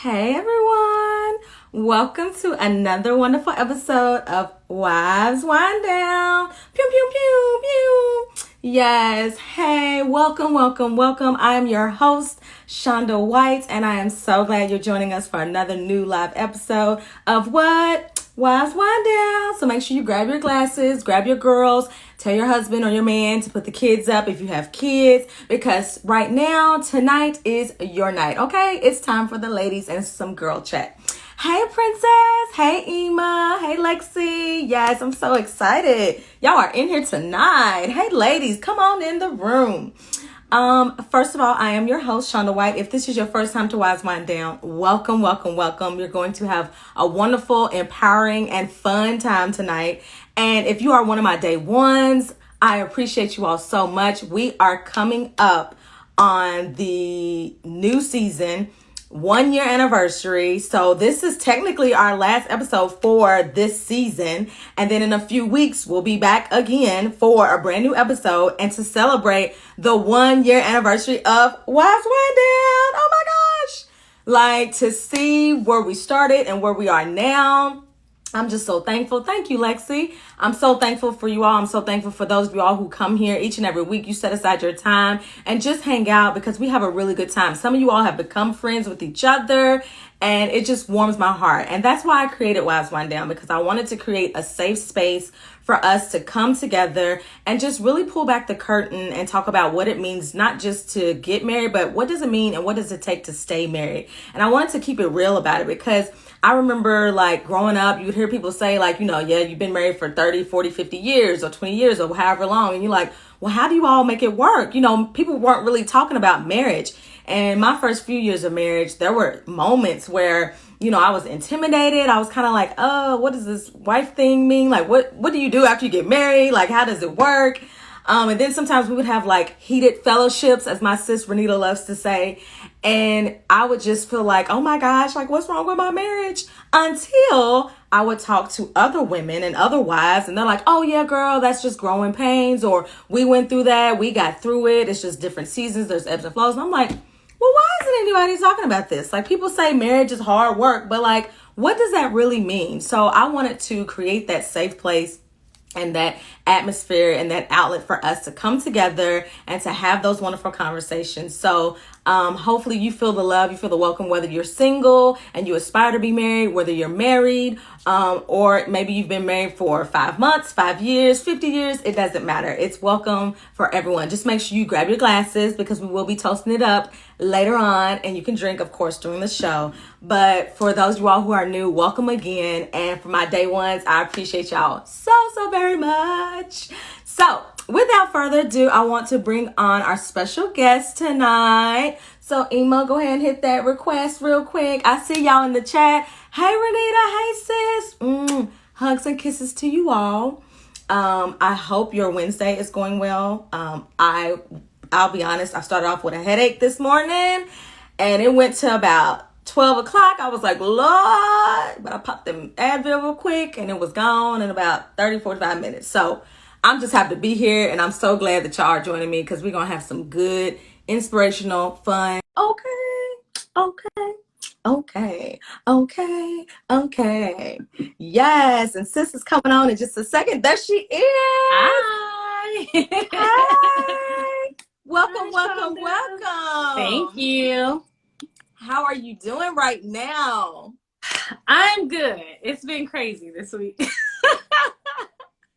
Hey everyone! Welcome to another wonderful episode of Wives Wind Down. Pew pew pew pew. Yes, hey, welcome. I am your host, Shonda White, and I am so glad you're joining us for another new live episode of what? Wives Wind Down. So make sure you grab your glasses, grab your girls, tell your husband or your man to put the kids up if you have kids, because right now, tonight is your night, okay? It's time for the ladies and some girl chat. Hey, Princess. Hey, 𝘠𝘠. Hey, Lexi. Yes, I'm so excited. Y'all are in here tonight. Hey, ladies, come on in the room. First of all, I am your host, Shonda White. If this is your first time to Wives Wind Down, welcome. You're going to have a wonderful, empowering, and fun time tonight. And if you are one of my day ones, I appreciate you all so much. We are coming up on the new season, 1 year anniversary. So this is technically our last episode for this season. And then in a few weeks, we'll be back again for a brand new episode and to celebrate the 1 year anniversary of Wives Wind Down. Oh my gosh. Like, to see where we started and where we are now. I'm just so thankful. Thank you, Lexi. I'm so thankful for you all. I'm so thankful for those of you all who come here each and every week. You set aside your time and just hang out because we have a really good time. Some of you all have become friends with each other, and it just warms my heart. And that's why I created Wives Wind Down, because I wanted to create a safe space for us to come together and just really pull back the curtain and talk about what it means, not just to get married, but what does it mean and what does it take to stay married? And I wanted to keep it real about it because I remember, like, growing up, you would hear people say, like, you know, yeah, you've been married for 30, 40, 50 years or 20 years or however long. And you're like, well, how do you all make it work? You know, people weren't really talking about marriage. And my first few years of marriage, there were moments where, you know, I was intimidated. I was kind of like, oh, what does this wife thing mean? Like, what do you do after you get married? Like, how does it work? And then sometimes we would have like heated fellowships, as my sis Renita loves to say. And I would just feel like, oh my gosh, like, what's wrong with my marriage? Until I would talk to other women and other wives, and they're like, oh yeah, girl, that's just growing pains, or we went through that, we got through it. It's just different seasons. There's ebbs and flows. And I'm like, well, why isn't anybody talking about this? Like, people say marriage is hard work, but like, what does that really mean? So I wanted to create that safe place and that atmosphere and that outlet for us to come together and to have those wonderful conversations. So hopefully you feel the love, you feel the welcome, whether you're single and you aspire to be married, whether you're married, or maybe you've been married for 5 months, 5 years, 50 years, it doesn't matter. It's welcome for everyone. Just make sure you grab your glasses because we will be toasting it up later on, and you can drink, of course, during the show. But for those of you all who are new, welcome again. And for my day ones, I appreciate y'all so very much. So without further ado, I want to bring on our special guest tonight. So 𝘠𝘠, go ahead and hit that request real quick. I see y'all in the chat. Hey, Renita. Hey, sis. Hugs and kisses to you all. I hope your Wednesday is going well. I'll be honest, I started off with a headache this morning, and it went to about 12 o'clock. I was like, Lord, but I popped them Advil real quick, and it was gone in about 30, 45 minutes. So I'm just happy to be here, and I'm so glad that y'all are joining me because we're going to have some good, inspirational, fun. Okay. Yes, and sis is coming on in just a second. There she is. Hi. Hi. Welcome. Thank you. How are you doing right now? I'm good. It's been crazy this week.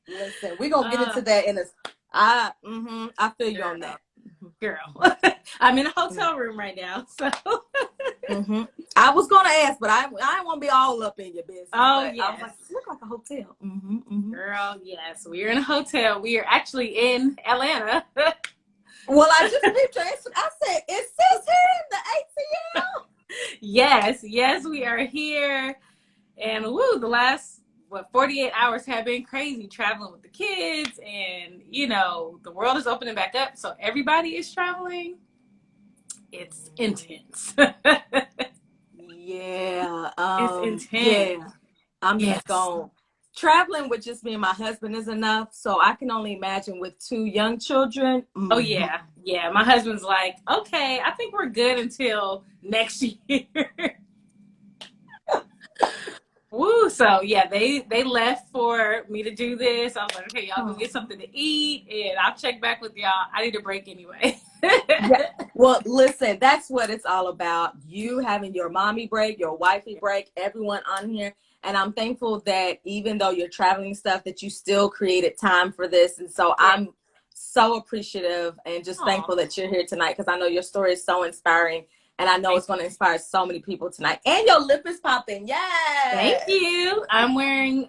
Listen, we're going to get into that in a... I feel you on that. Girl. I'm in a hotel room right now, so... I was going to ask, but I didn't want to be all up in your business. Oh, yes. I was like, it look like a hotel. Girl, yes. We are in a hotel. We are actually in Atlanta. Well, I just peeped your Instagram. I said, is sis here in the ATL? Yes, we are here. And woo, the last 48 hours have been crazy, traveling with the kids, and you know, the world is opening back up, so everybody is traveling. It's intense. Yeah. It's intense. Yeah. I'm just going. Traveling with just me and my husband is enough, so I can only imagine with 2 young children. Oh yeah. My husband's like, okay, I think we're good until next year. Woo! So yeah, they left for me to do this. I was like, okay, y'all go get something to eat, and I'll check back with y'all. I need a break anyway. Yeah. Well, listen, that's what it's all about. You having your mommy break, your wifey break, everyone on here. And I'm thankful that even though you're traveling stuff, that you still created time for this. And so I'm so appreciative and just thankful that you're here tonight, because I know your story is so inspiring. And I know it's going to inspire so many people tonight. And your lip is popping. Yes. Thank you. I'm wearing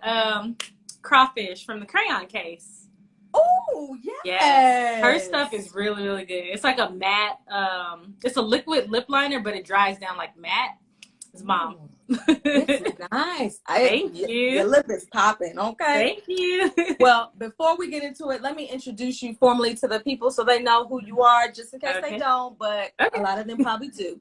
crawfish from the crayon case. Oh, yes. Yes. Her stuff is really, really good. It's like a matte, it's a liquid lip liner, but it dries down like matte. It's bomb. It's nice. Thank you. Your lip is popping. Okay. Thank you. Well, before we get into it, let me introduce you formally to the people so they know who you are, just in case they don't, but a lot of them probably do.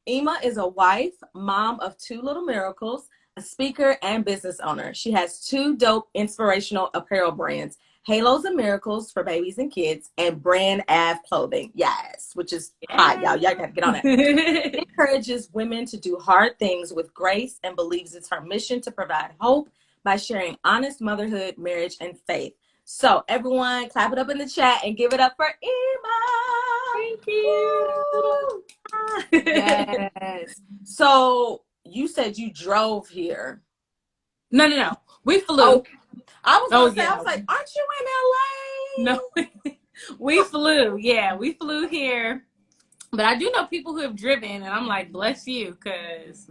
𝘠𝘂 is a wife, mom of 2 little miracles, a speaker, and business owner. She has 2 dope inspirational apparel brands, Halos and Miracles for babies and kids, and Brand Ave Clothing. Yes, which is hot, y'all. Y'all got to get on it. She encourages women to do hard things with grace and believes it's her mission to provide hope by sharing honest motherhood, marriage, and faith. So everyone, clap it up in the chat and give it up for 𝘠𝘂. Thank you. Yes. So you said you drove here. No. We flew. Oh, I was gonna say, yeah. I was like, aren't you in LA? No, we flew. Yeah, we flew here. But I do know people who have driven, and I'm like, bless you, because,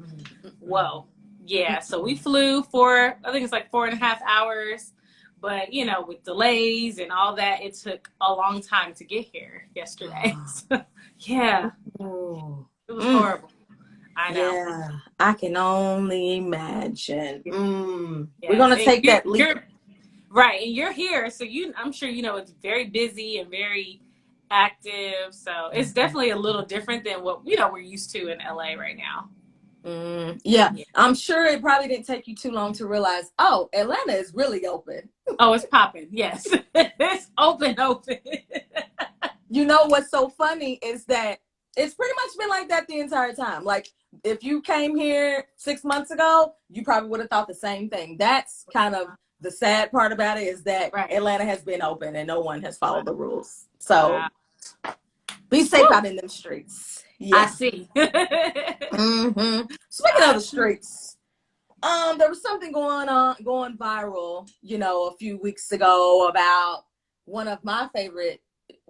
whoa. Yeah, so we flew for, I think it's like 4.5 hours. But, you know, with delays and all that, it took a long time to get here yesterday. So, yeah, it was horrible. I know. Yeah, I can only imagine. Yeah. We're going to take that leap. Right, and you're here, so I'm sure you know it's very busy and very active. So it's definitely a little different than what we're used to in LA right now. Yeah, I'm sure it probably didn't take you too long to realize, oh, Atlanta is really open. Oh, it's popping. Yes, it's open. You know what's so funny is that it's pretty much been like that the entire time. Like, if you came here 6 months ago, you probably would have thought the same thing. That's kind of the sad part about it, is that Atlanta has been open and no one has followed the rules. So be safe out in them streets. Yeah. I see. Speaking of the streets, there was something going viral, a few weeks ago about one of my favorite,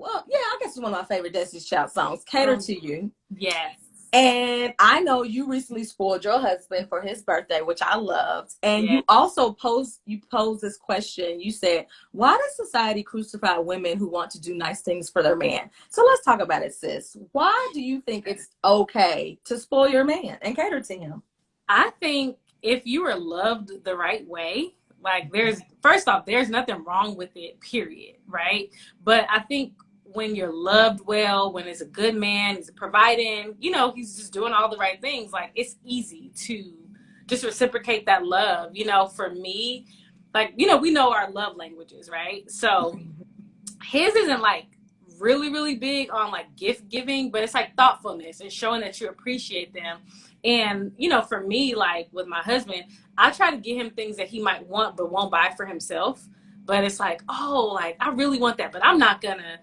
I guess it's one of my favorite Destiny's Child songs, Cater to You. Yes. And I know you recently spoiled your husband for his birthday, which I loved. And you also posed this question. You said, why does society crucify women who want to do nice things for their man? So let's talk about it, sis. Why do you think it's okay to spoil your man and cater to him? I think if you are loved the right way, like first off, there's nothing wrong with it, period, right? But I think when you're loved well, when it's a good man, he's providing, he's just doing all the right things, like it's easy to just reciprocate that love. For me, like, we know our love languages, right? So his isn't like really, really big on like gift giving, but it's like thoughtfulness and showing that you appreciate them. And, for me, like with my husband, I try to get him things that he might want but won't buy for himself. But it's like, oh, like I really want that, but I'm not gonna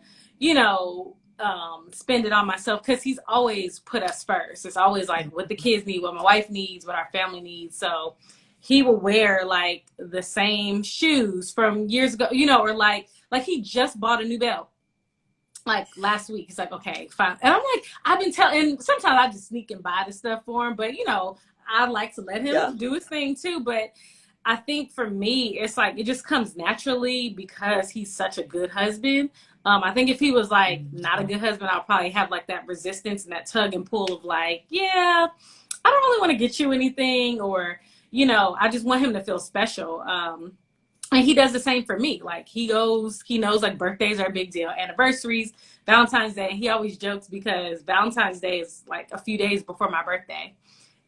spend it on myself, because he's always put us first. It's always like what the kids need, what my wife needs, what our family needs. So he will wear like the same shoes from years ago, or like he just bought a new belt like last week. He's like, okay, fine. And I'm like, I've been telling, sometimes I just sneak and buy the stuff for him, but I like to let him do his thing too. But I think for me, it's like, it just comes naturally because he's such a good husband. I think if he was like not a good husband, I'll probably have like that resistance and that tug and pull of like, I don't really want to get you anything, or, I just want him to feel special. And he does the same for me. Like he knows like birthdays are a big deal, anniversaries, Valentine's Day. He always jokes because Valentine's Day is like a few days before my birthday.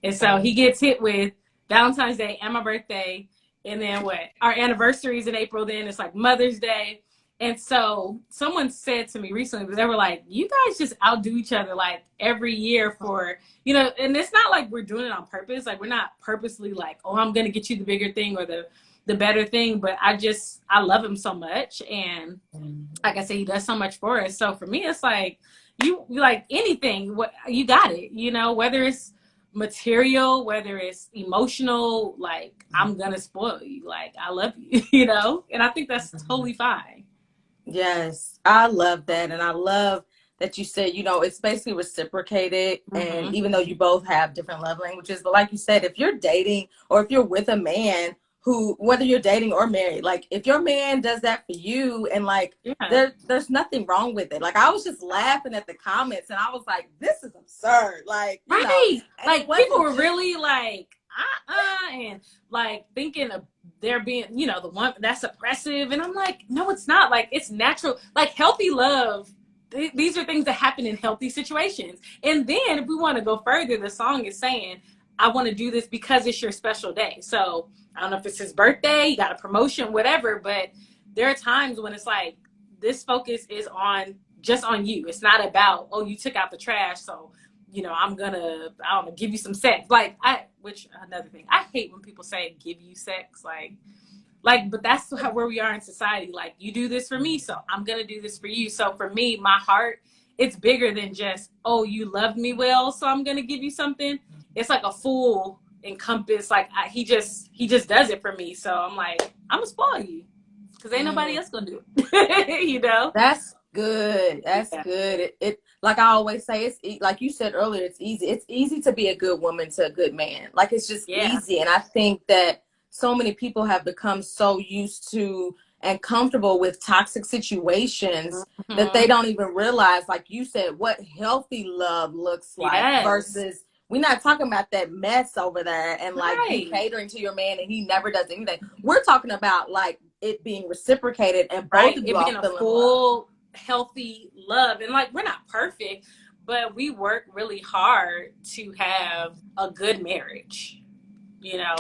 And so he gets hit with Valentine's Day and my birthday. And then our anniversary is in April, then it's like Mother's Day. And so someone said to me recently, they were like, you guys just outdo each other like every year for, you know, and it's not like we're doing it on purpose. Like we're not purposely like, oh, I'm going to get you the bigger thing or the better thing. But I love him so much. And like I said, he does so much for us. So for me, it's like, you like anything, what you got it, you know, whether it's material, whether it's emotional, like I'm going to spoil you. Like I love you, you know, and I think that's totally fine. Yes, I love that. And I love that you said, you know, it's basically reciprocated. And even though you both have different love languages, but like you said, if you're dating or if you're with a man who, whether you're dating or married, like if your man does that for you and like there's nothing wrong with it. Like I was just laughing at the comments and I was like, this is absurd. Like, you know, like people were really like, and like thinking of there being, you know, the one that's oppressive. And I'm like, no, it's not. Like, it's natural. Like healthy love. These are things that happen in healthy situations. And then if we want to go further, the song is saying, I want to do this because it's your special day. So I don't know if it's his birthday, you got a promotion, whatever, but there are times when it's like, this focus is on just on you. It's not about, oh, you took out the trash, so, you know, I'm gonna, I don't know, give you some sex. Like, which another thing, I hate when people say give you sex, like, but that's where we are in society. Like, you do this for me, so I'm gonna do this for you. So for me, my heart, it's bigger than just, oh, you loved me well, so I'm gonna give you something. It's like a full encompass. Like he just does it for me. So I'm like, I'm gonna spoil you because ain't nobody else gonna do it. You know. That's good. That's good. It like I always say, it's like you said earlier, it's easy. It's easy to be a good woman to a good man. Like it's just easy. And I think that so many people have become so used to and comfortable with toxic situations that they don't even realize, like you said, what healthy love looks like versus we're not talking about that mess over there and like you catering to your man and he never does anything. We're talking about like it being reciprocated and both of you all being a full healthy love. And like we're not perfect, but we work really hard to have a good marriage, you know.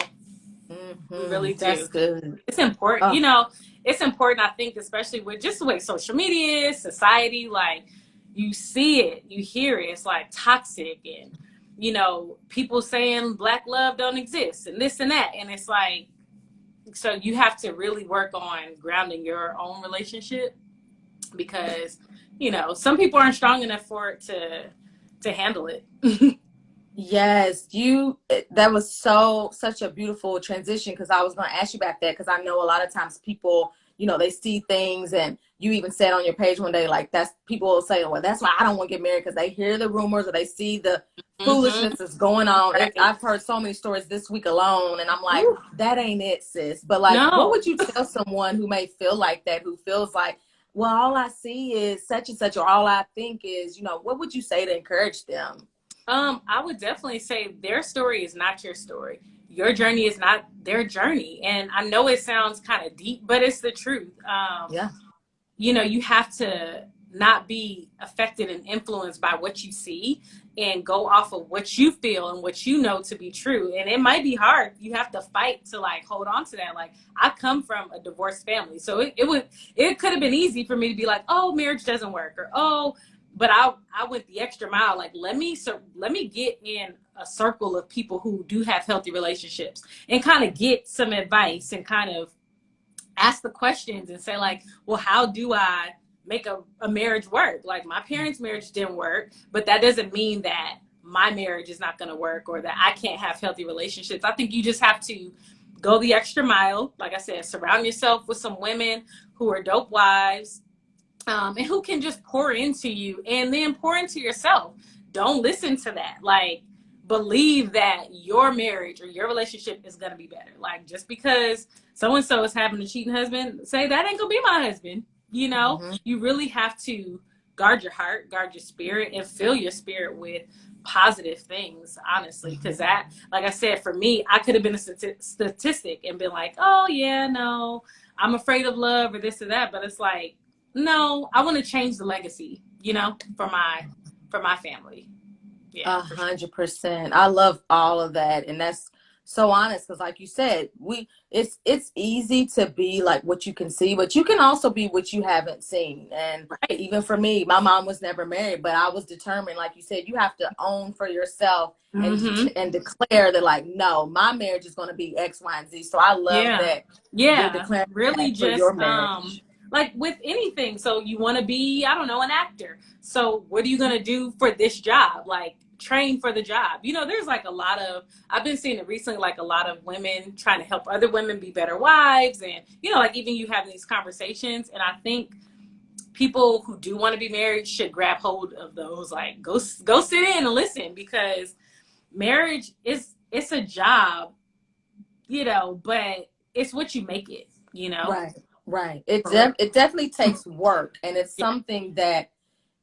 We really do. That's good. It's important, you know. It's important, I think, especially with just the way social media is, society, like you see it, you hear it, it's like toxic and you know, people saying black love don't exist and this and that. And it's like, so you have to really work on grounding your own relationship because, you know, some people aren't strong enough for it to handle it. Yes, that was such a beautiful transition because I was going to ask you about that because I know a lot of times people, you know, they see things and you even said on your page one day, like that's people will say, well, that's why I don't want to get married because they hear the rumors or they see the foolishness that's going on. I've heard so many stories this week alone and I'm like, that ain't it, sis. But like, what would you tell someone who may feel like that, who feels like, well, all I see is such and such, or all I think is, you know, what would you say to encourage them? I would definitely say their story is not your story. Your journey is not their journey. And I know it sounds kind of deep, but it's the truth. You know, you have to not be affected and influenced by what you see and go off of what you feel and what you know to be true. And it might be hard. You have to fight to like hold on to that. Like I come from a divorced family. So it could have been easy for me to be like, oh, marriage doesn't work, or but I went the extra mile. Like, let me get in a circle of people who do have healthy relationships and kind of get some advice and kind of ask the questions and say like, well, how do I make a marriage work? Like my parents' marriage didn't work, but that doesn't mean that my marriage is not going to work or that I can't have healthy relationships. I think you just have to go the extra mile. Like I said, surround yourself with some women who are dope wives, and who can just pour into you and then pour into yourself. Don't listen to that. Like, believe that your marriage or your relationship is going to be better. Like, just because so-and-so is having a cheating husband, say that ain't going to be my husband. You know, you really have to guard your heart, guard your spirit, and fill your spirit with positive things, honestly. Because that, like I said, for me, I could have been a statistic and been like, oh, yeah, no, I'm afraid of love or this or that. But it's like, no, I want to change the legacy, you know, for my family. Yeah, 100%. I love all of that. And that's so honest, because like you said, it's easy to be like what you can see, but you can also be what you haven't seen. And Right. even for me, my mom was never married, but I was determined, like you said, you have to own for yourself and declare that, like, no, my marriage is going to be X, Y, and Z. So I love Yeah. that you're Yeah. declaring Really that for just your marriage. like with anything. So you want to be, I don't know, an actor. So what are you going to do for this job? Like train for the job. You know, there's like a lot of, I've been seeing it recently, like a lot of women trying to help other women be better wives. And, you know, like even you having these conversations. And I think people who do want to be married should grab hold of those, like go sit in and listen, because marriage it's a job, you know, but it's what you make it, you know? Right. It definitely takes work, and it's something that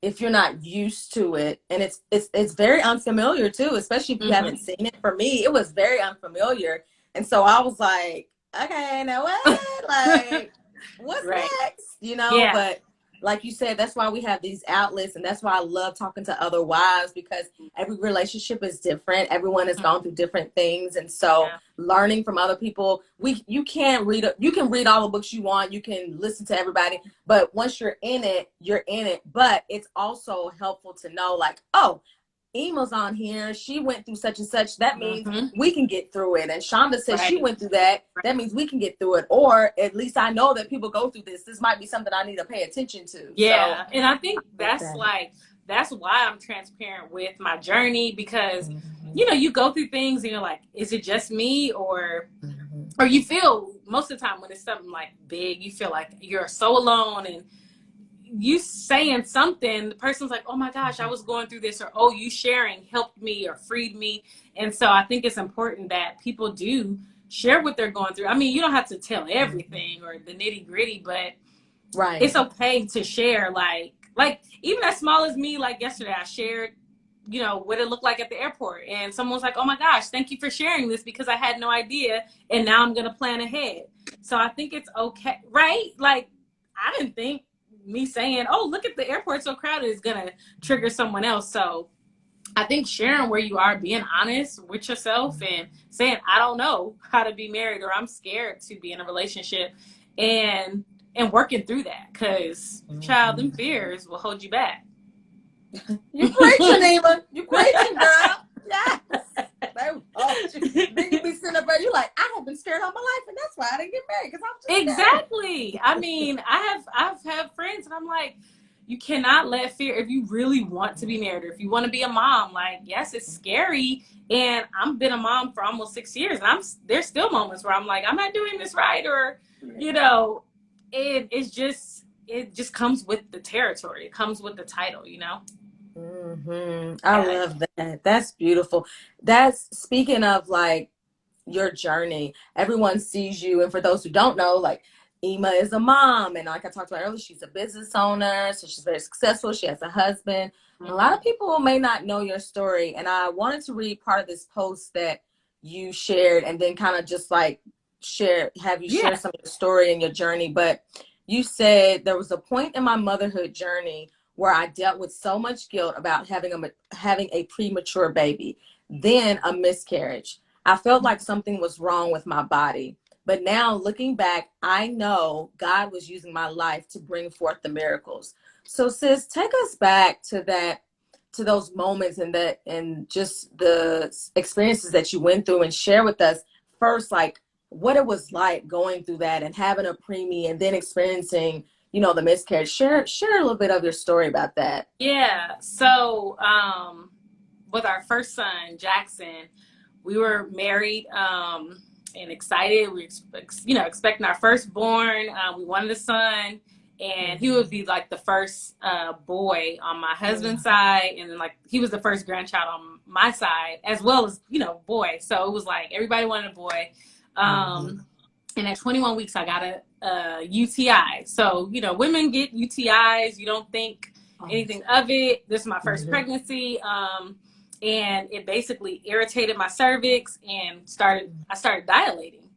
if you're not used to it, and it's very unfamiliar too, especially if you haven't seen it. For me, it was very unfamiliar, and so I was like, okay, now what? Like, what's Right. next? You know, Yeah. but like you said, that's why we have these outlets, and that's why I love talking to other wives, because every relationship is different. Everyone has gone through different things, and so learning from other people, you can read all the books you want, you can listen to everybody, but once you're in it, you're in it. But it's also helpful to know, like, oh, Ema's on here, she went through such and such, that means we can get through it. And Shonda says she went through that, that means we can get through it. Or at least I know that people go through this might be something I need to pay attention to. Yeah. So, And I think that's why I'm transparent with my journey, because you know, you go through things and you're like, is it just me? Or you feel, most of the time when it's something like big, you feel like you're so alone, and you saying something, the person's like, oh my gosh, I was going through this, or oh, you sharing helped me or freed me. And so I think it's important that people do share what they're going through. I mean, you don't have to tell everything or the nitty gritty, but it's okay to share, like even as small as me. Like yesterday I shared, you know, what it looked like at the airport, and someone was like, oh my gosh, thank you for sharing this, because I had no idea, and now I'm gonna plan ahead. So I think it's okay, right? Like, I didn't think me saying, oh, look at the airport so crowded, is gonna trigger someone else. So I think sharing where you are, being honest with yourself, and saying, I don't know how to be married, or I'm scared to be in a relationship, and working through that, because child, them fears will hold you back. You preaching, Eva. You preaching, girl. Yes. Then you be sitting up there, you like, I have been scared all my life, and that's why I didn't get married, because I'm just exactly scared. I mean, I've had friends, and I'm like, you cannot let fear, if you really want to be married, or if you want to be a mom, like, yes, it's scary. And I've been a mom for almost 6 years, and there's still moments where I'm like, I'm not doing this right, or you know, it just comes with the territory, it comes with the title, you know. I love that. That's beautiful. That's, speaking of like your journey, everyone sees you, and for those who don't know, like, 𝘰 is a mom, and like I talked about earlier, she's a business owner, so she's very successful. She has a husband. A lot of people may not know your story, and I wanted to read part of this post that you shared, and then kind of just like have you share some of your story and your journey. But you said, there was a point in my motherhood journey where I dealt with so much guilt about having a premature baby, then a miscarriage. I felt like something was wrong with my body. But now, looking back, I know God was using my life to bring forth the miracles. So sis, take us back to those moments, and just the experiences that you went through, and share with us first, like, what it was like going through that and having a preemie, and then experiencing, you know, the miscarriage. Share a little bit of your story about that. Yeah. So with our first son, Jackson, we were married and excited. We expecting our firstborn. We wanted a son, and he would be like the first boy on my husband's side, and then like he was the first grandchild on my side, as well as, you know, boy. So it was like everybody wanted a boy. And at 21 weeks, I got a UTI. So, you know, women get UTIs. You don't think anything of it. This is my first pregnancy. And it basically irritated my cervix, and I started dilating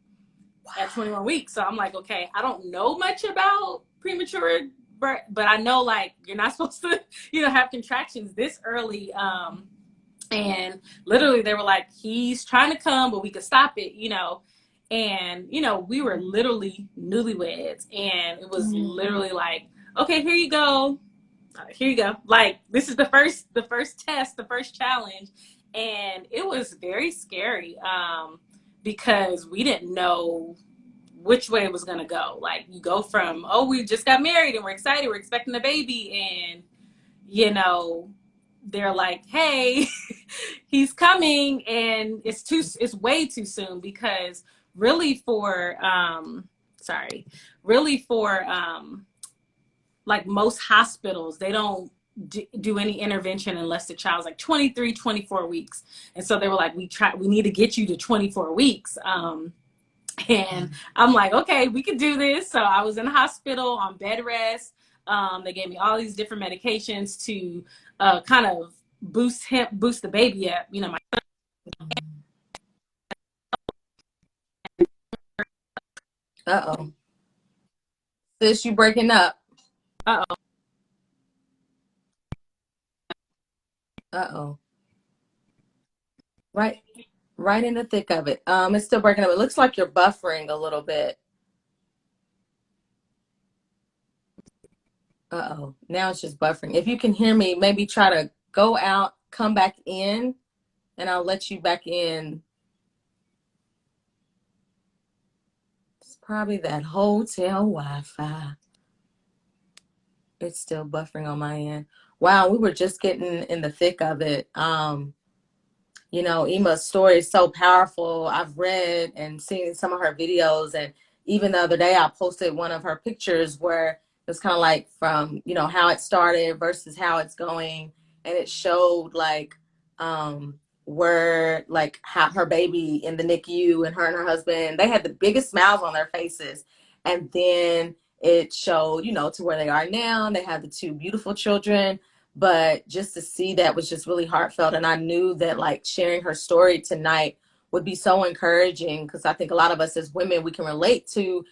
at 21 weeks. So I'm like, okay, I don't know much about premature birth, but I know, like, you're not supposed to, you know, have contractions this early And literally they were like, he's trying to come, but we could stop it, And, we were literally newlyweds, and it was literally like, okay, here you go. Here you go. Like, this is the first test, the first challenge. And it was very scary, because we didn't know which way it was going to go. Like, you go from, oh, we just got married and we're excited, we're expecting a baby, and, they're like, hey, he's coming, and it's way too soon, because really for like most hospitals, they don't do any intervention unless the child's like 23, 24 weeks. And so they were like, we need to get you to 24 weeks. And I'm like, okay, we could do this. So I was in the hospital on bed rest. They gave me all these different medications to kind of boost the baby up. My Uh-oh. Sis, you breaking up. Uh-oh. Uh-oh. Right in the thick of it. It's still breaking up. It looks like you're buffering a little bit. Uh-oh. Now it's just buffering. If you can hear me, maybe try to go out, come back in, and I'll let you back in. It's probably that hotel Wi-Fi. It's still buffering on my end. Wow, we were just getting in the thick of it. Ema's story is so powerful. I've read and seen some of her videos, and even the other day I posted one of her pictures where it was kind of like from, how it started versus how it's going. And it showed like where, like, how her baby in the NICU and her husband, they had the biggest smiles on their faces. And then it showed, to where they are now. They have the two beautiful children. But just to see that was just really heartfelt. And I knew that, like, sharing her story tonight would be so encouraging, because I think a lot of us as women, we can relate to,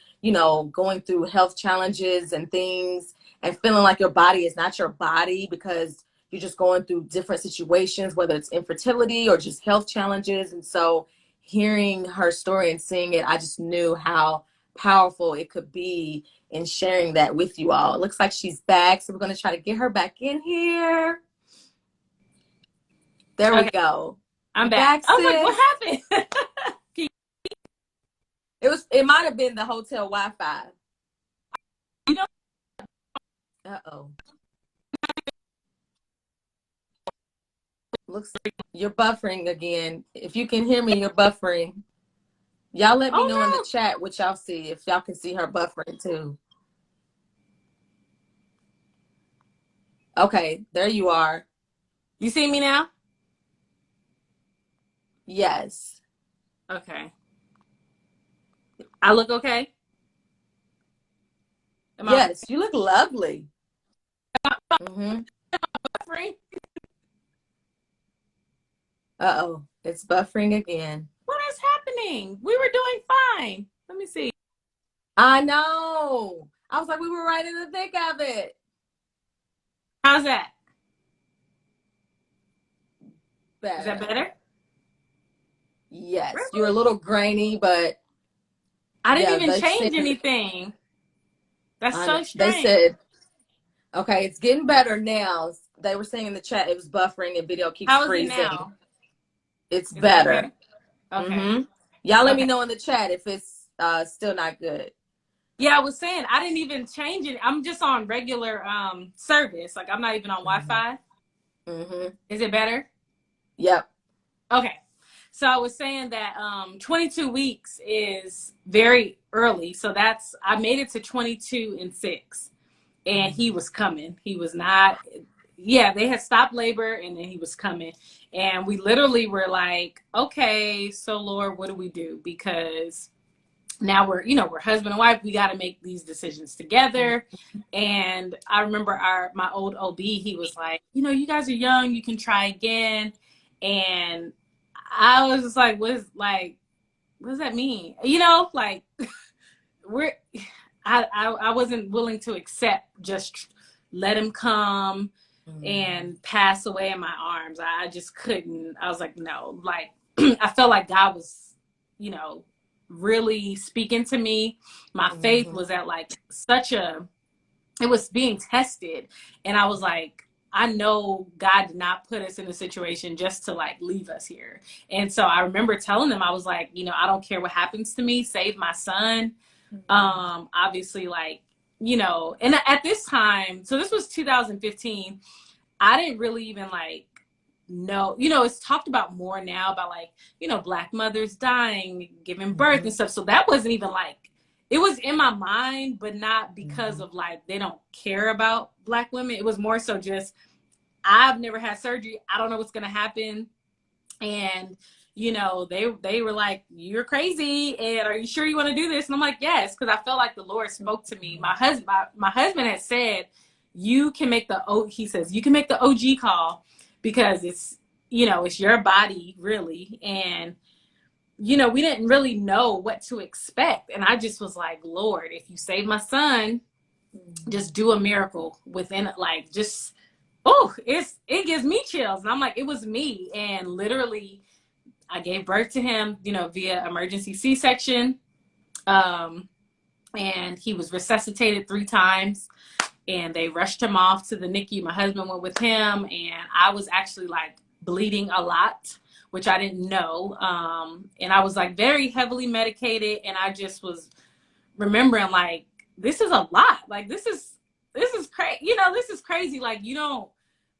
going through health challenges and things and feeling like your body is not your body because you're just going through different situations, whether it's infertility or just health challenges. And so hearing her story and seeing it, I just knew how powerful it could be in sharing that with you all. It looks like she's back, so we're going to try to get her back in here. There we go. I'm back. I was like, what happened? It might have been the hotel Wi-Fi. Uh-oh. Looks like you're buffering again. If you can hear me, you're buffering. Y'all let me know in the chat what y'all see, if y'all can see her buffering too. Okay, there you are. You see me now? Yes. Okay. I look okay? Yes, you look lovely. Mm-hmm. Buffering? Uh-oh, it's buffering again. What is happening? We were doing fine. Let me see. I know. I was like, we were right in the thick of it. How's that? Better. Is that better? Yes. Really? You're a little grainy, but I didn't even change anything. That's so strange. They said, okay, it's getting better now. They were saying in the chat it was buffering and video keeps freezing. How is it now? It's better. Better? Okay. Mm-hmm. Y'all let me know in the chat if it's still not good. Yeah, I was saying I didn't even change it. I'm just on regular service. Like, I'm not even on Wi-Fi. Mm-hmm. Is it better? Yep. Okay. So I was saying that 22 weeks is very early. So I made it to 22 and 6. And he was coming. He was not. Yeah, they had stopped labor, and then he was coming. And we literally were like, okay, so Lord, what do we do? Because now we're husband and wife. We got to make these decisions together. And I remember my old OB, he was like, you guys are young. You can try again. And I was just like, what does that mean? Like, I wasn't willing to accept just let him come. and pass away in my arms. I just couldn't. I was like, no, like, I felt like God was, you know, really speaking to me. My faith was at like it was being tested. And I was like, I know God did not put us in a situation just to like leave us here. And so I remember telling them, I was like, you know, I don't care what happens to me, save my son. Obviously, like, you know, and at this time, so this was 2015, I didn't really even like know, you know, it's talked about more now about like, you know, Black mothers dying, giving birth and stuff. So that wasn't even like, it was in my mind, but not because of like, they don't care about Black women. It was more so just, I've never had surgery. I don't know what's going to happen. And, you know, they were like, you're crazy. And are you sure you want to do this? And I'm like, yes. Cause I felt like the Lord spoke to me. My husband had said, you can make he says, you can make the OG call because it's, you know, it's your body really. And, you know, we didn't really know what to expect. And I just was like, Lord, if you save my son, just do a miracle within it. Like, just, it gives me chills. And I'm like, it was me. And literally I gave birth to him, you know, via emergency C-section. And he was resuscitated 3 times and they rushed him off to the NICU. My husband went with him and I was actually like bleeding a lot, which I didn't know. And I was like very heavily medicated. And I just was remembering like, this is a lot. Like, this is crazy. You know, this is crazy. Like,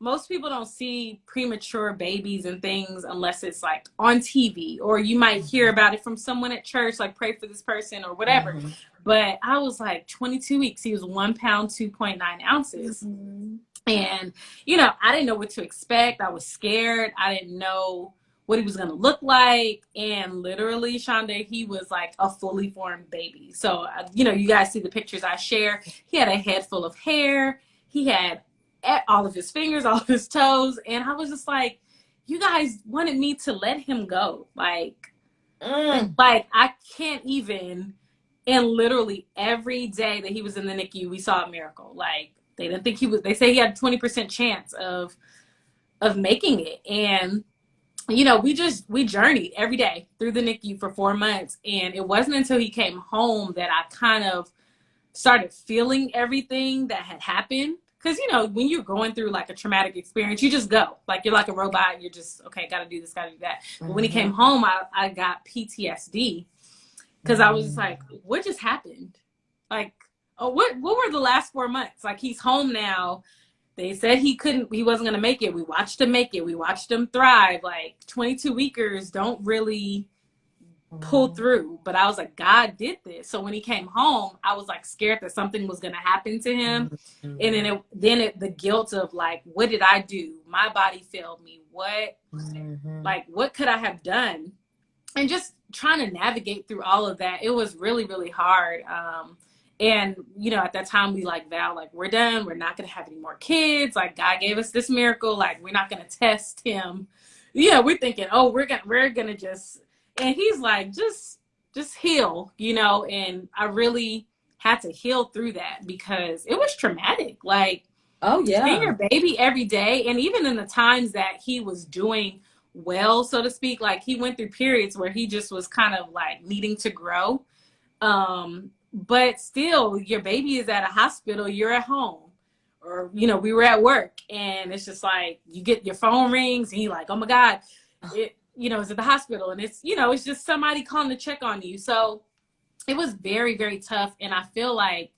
most people don't see premature babies and things unless it's like on TV, or you might hear about it from someone at church, like pray for this person or whatever. But I was like 22 weeks. He was 1 pound, 2.9 ounces. And, you know, I didn't know what to expect. I was scared. I didn't know what he was going to look like. And literally, Shonda, he was like a fully formed baby. So, you know, you guys see the pictures I share. He had a head full of hair. He had all of his fingers, all of his toes. And I was just like, you guys wanted me to let him go. Like I can't even. And literally every day that he was in the NICU, we saw a miracle. Like, they didn't think they say he had a 20% chance of making it. And, you know, we journeyed every day through the NICU for 4 months. And it wasn't until he came home that I kind of started feeling everything that had happened. Because, you know, when you're going through like a traumatic experience, you just go. Like, you're like a robot. You're just, okay, got to do this, got to do that. But when he came home, I got PTSD. Because I was just like, what just happened? Like, what were the last 4 months? Like, he's home now. They said he wasn't going to make it. We watched him make it. We watched him thrive. Like, 22 weekers don't really pull through. But I was like, God did this. So when he came home, I was like scared that something was going to happen to him. And then the guilt of like, what did I do? My body failed me. What could I have done? And just trying to navigate through all of that, it was really, really hard. And, you know, at that time we like vowed, like, we're done. We're not going to have any more kids. Like, God gave us this miracle. Like, we're not going to test him. Yeah, we're thinking, oh, we're going to just, and he's like, just heal, you know. And I really had to heal through that because it was traumatic. Like, oh yeah, seeing your baby every day. And even in the times that he was doing well, so to speak, like, he went through periods where he just was kind of like needing to grow. But still, your baby is at a hospital, you're at home, or, you know, we were at work, and it's just like, you get your phone rings and you're like, oh my God, you know, it's at the hospital, and it's, you know, it's just somebody calling to check on you. So it was very, very tough. And I feel like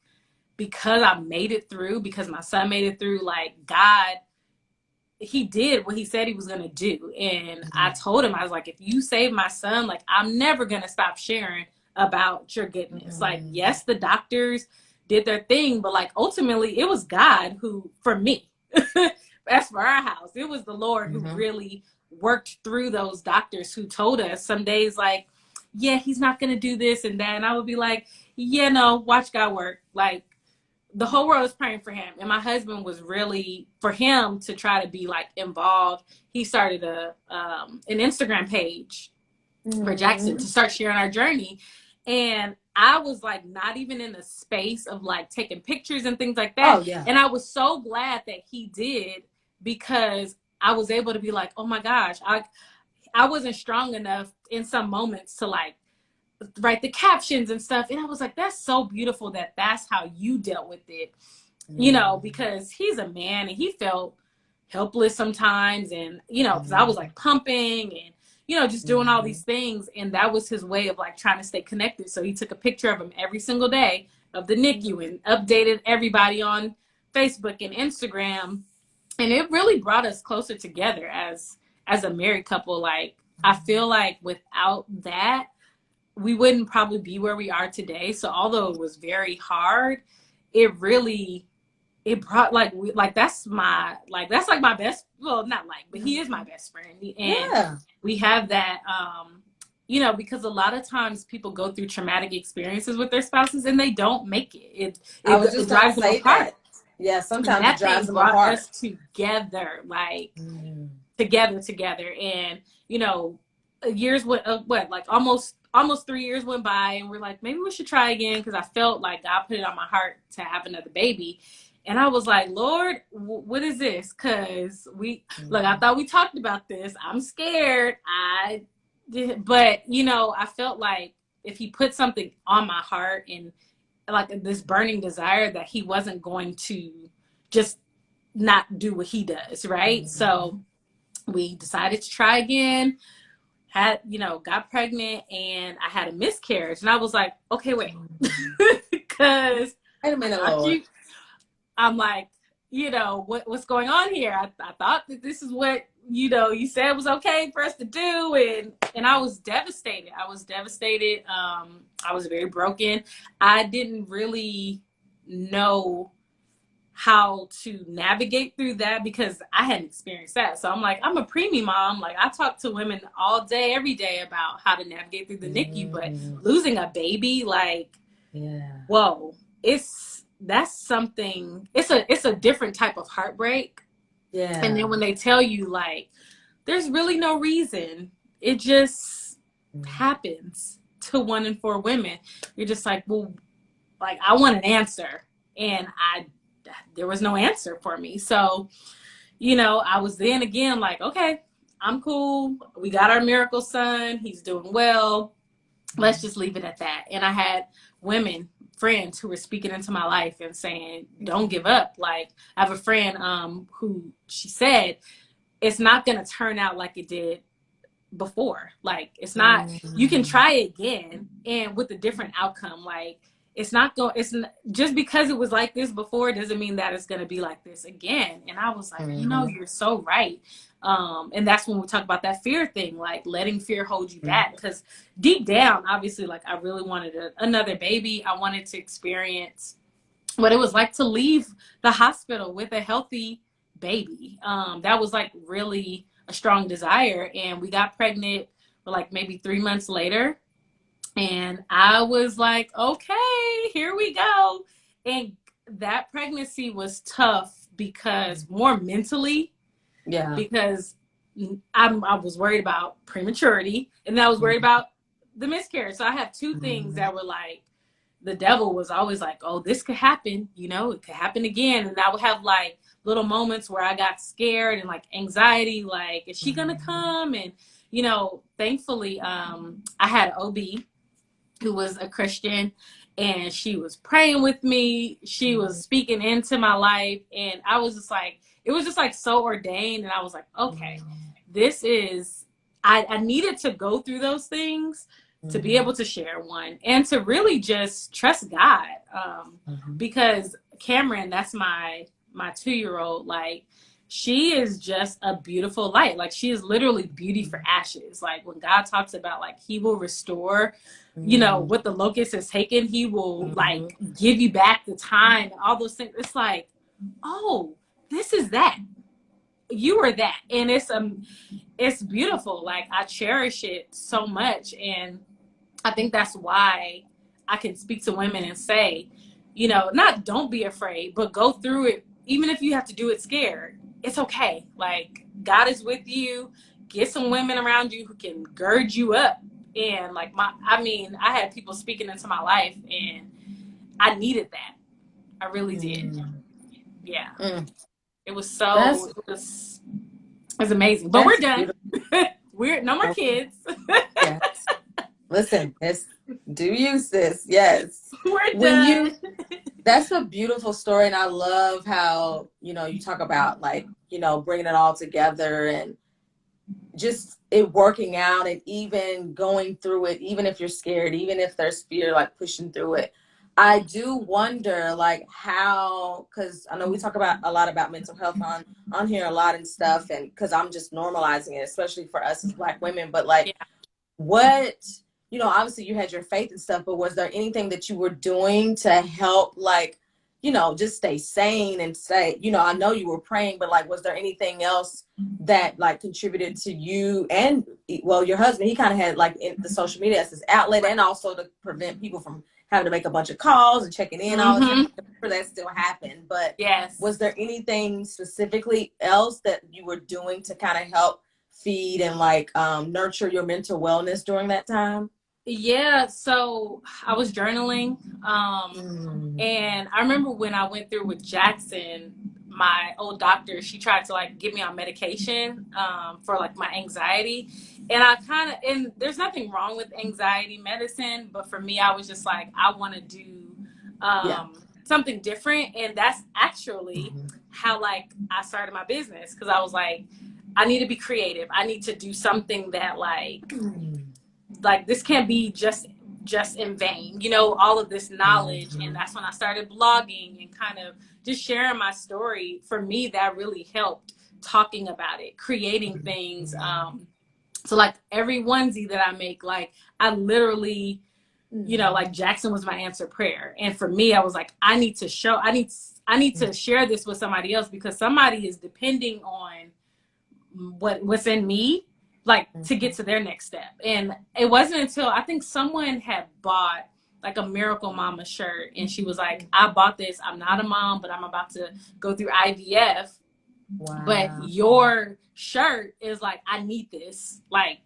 because I made it through, because my son made it through, like, God, he did what he said he was going to do. And I told him, I was like, if you save my son, like, I'm never going to stop sharing about your goodness. Like, yes, the doctors did their thing, but like, ultimately it was God who, for me, as for our house, it was the Lord who really worked through those doctors who told us some days, like, yeah, he's not going to do this and that. And I would be like, yeah, no, watch God work. Like, the whole world was praying for him. And my husband was really, for him to try to be like involved, he started an Instagram page for Jackson to start sharing our journey. And I was like, not even in the space of like taking pictures and things like that. Oh, yeah. And I was so glad that he did, because I was able to be like, oh my gosh, I wasn't strong enough in some moments to like write the captions and stuff. And I was like, that's so beautiful that that's how you dealt with it, you know, because he's a man and he felt helpless sometimes. And, you know, because I was like pumping and, you know, just doing all these things. And that was his way of like trying to stay connected. So he took a picture of him every single day of the NICU and updated everybody on Facebook and Instagram. And it really brought us closer together as a married couple. Like, I feel like without that, we wouldn't probably be where we are today. So although it was very hard, it brought like that's my best, well, not like, but he is my best friend. And we have that, you know, because a lot of times people go through traumatic experiences with their spouses and they don't make it. It drives them apart. Yeah, sometimes it drives them apart. Us together, like together. And, you know, years went, like almost 3 years went by, and we're like, maybe we should try again, because I felt like God put it on my heart to have another baby. And I was like, Lord, what is this? Because look, I thought we talked about this. I'm scared. But, you know, I felt like if he put something on my heart and like this burning desire, that he wasn't going to just not do what he does, right? So we decided to try again. Got pregnant, and I had a miscarriage. And I was like, okay, wait. Because wait a minute, Lord. I'm like, you know, what's going on here? I thought that this is what, you know, you said was okay for us to do. And I was devastated. I was very broken. I didn't really know how to navigate through that because I hadn't experienced that. So I'm like, I'm a preemie mom. Like, I talk to women all day, every day about how to navigate through the NICU, but losing a baby, like, whoa, that's something, it's a different type of heartbreak. Yeah. And then when they tell you, like, there's really no reason, it just happens to 1 in 4 women. You're just like, well, like, I want an answer. And there was no answer for me. So, you know, I was then again like, okay, I'm cool. We got our miracle son. He's doing well. Let's just leave it at that. And I had friends who were speaking into my life and saying, don't give up. Like, I have a friend who, she said, it's not going to turn out like it did before. Like, it's not, you can try it again and with a different outcome. Like, it's just because it was like this before doesn't mean that it's going to be like this again. And I was like, you know, you're so right. And that's when we talk about that fear thing, like letting fear hold you back. Because deep down, obviously, like, I really wanted another baby. I wanted to experience what it was like to leave the hospital with a healthy baby. That was like really a strong desire. And we got pregnant like maybe 3 months later. And I was like, okay, here we go. And that pregnancy was tough because more mentally, because I was worried about prematurity, and then I was worried about the miscarriage. So I have two things that were like, the devil was always like, oh, this could happen, you know, it could happen again. And I would have like little moments where I got scared and like anxiety, like, is she gonna come? And, you know, thankfully, I had an OB who was a Christian, and she was praying with me. She was speaking into my life, and I was just like, it was just like so ordained. And I was like, okay, this is, I needed to go through those things to be able to share one and to really just trust God. Because Cameron, that's my 2-year-old, like, she is just a beautiful light. Like, she is literally beauty for ashes. Like, when God talks about, like, he will restore, you know, what the locust has taken, he will like give you back the time, all those things. It's like, oh, this is that. You are that. And it's beautiful. Like, I cherish it so much. And I think that's why I can speak to women and say, you know, not don't be afraid, but go through it. Even if you have to do it scared, it's okay. Like, God is with you. Get some women around you who can gird you up. And like, I had people speaking into my life, and I needed that. I really did. Yeah. It It was That's it was amazing. But we're done. We're no more okay. kids. Yes. Listen, do you, sis? Yes. We're done. That's a beautiful story, and I love how, you know, you talk about, like, you know, bringing it all together and just it working out, and even going through it, even if you're scared, even if there's fear, like pushing through it. I do wonder, like, how, because I know we talk about a lot about mental health on here a lot and stuff, and because I'm just normalizing it, especially for us as Black women, but like, Yeah. what, you know, obviously you had your faith and stuff, but was there anything that you were doing to help, like, you know, just stay sane and say, you know, I know you were praying, but like, was there anything else that like contributed to you and, well, your husband, he kind of had like the social media as his outlet, and also to prevent people from having to make a bunch of calls and checking in all the time. I'm sure that still happened, but yes, was there anything specifically else that you were doing to kind of help feed and like nurture your mental wellness during that time? Yeah, so I was journaling, and I remember when I went through with Jackson, my old doctor, she tried to like get me on medication for like my anxiety, and I kind of, and there's nothing wrong with anxiety medicine, but for me, I was just like, I want to do something different, and that's actually how like I started my business, because I was like, I need to be creative. I need to do something that like this can't be just in vain, you know, all of this knowledge. And that's when I started blogging and kind of just sharing my story. For me, that really helped, talking about it, creating things. So like every onesie that I make, like I literally, you know, like Jackson was my answer prayer. And for me, I was like, I need to share this with somebody else, because somebody is depending on what's in me, like to get to their next step. And it wasn't until I think someone had bought like a Miracle Mama shirt, and she was like, I bought this, I'm not a mom, but I'm about to go through IVF. Wow. But your shirt is like, I need this, like,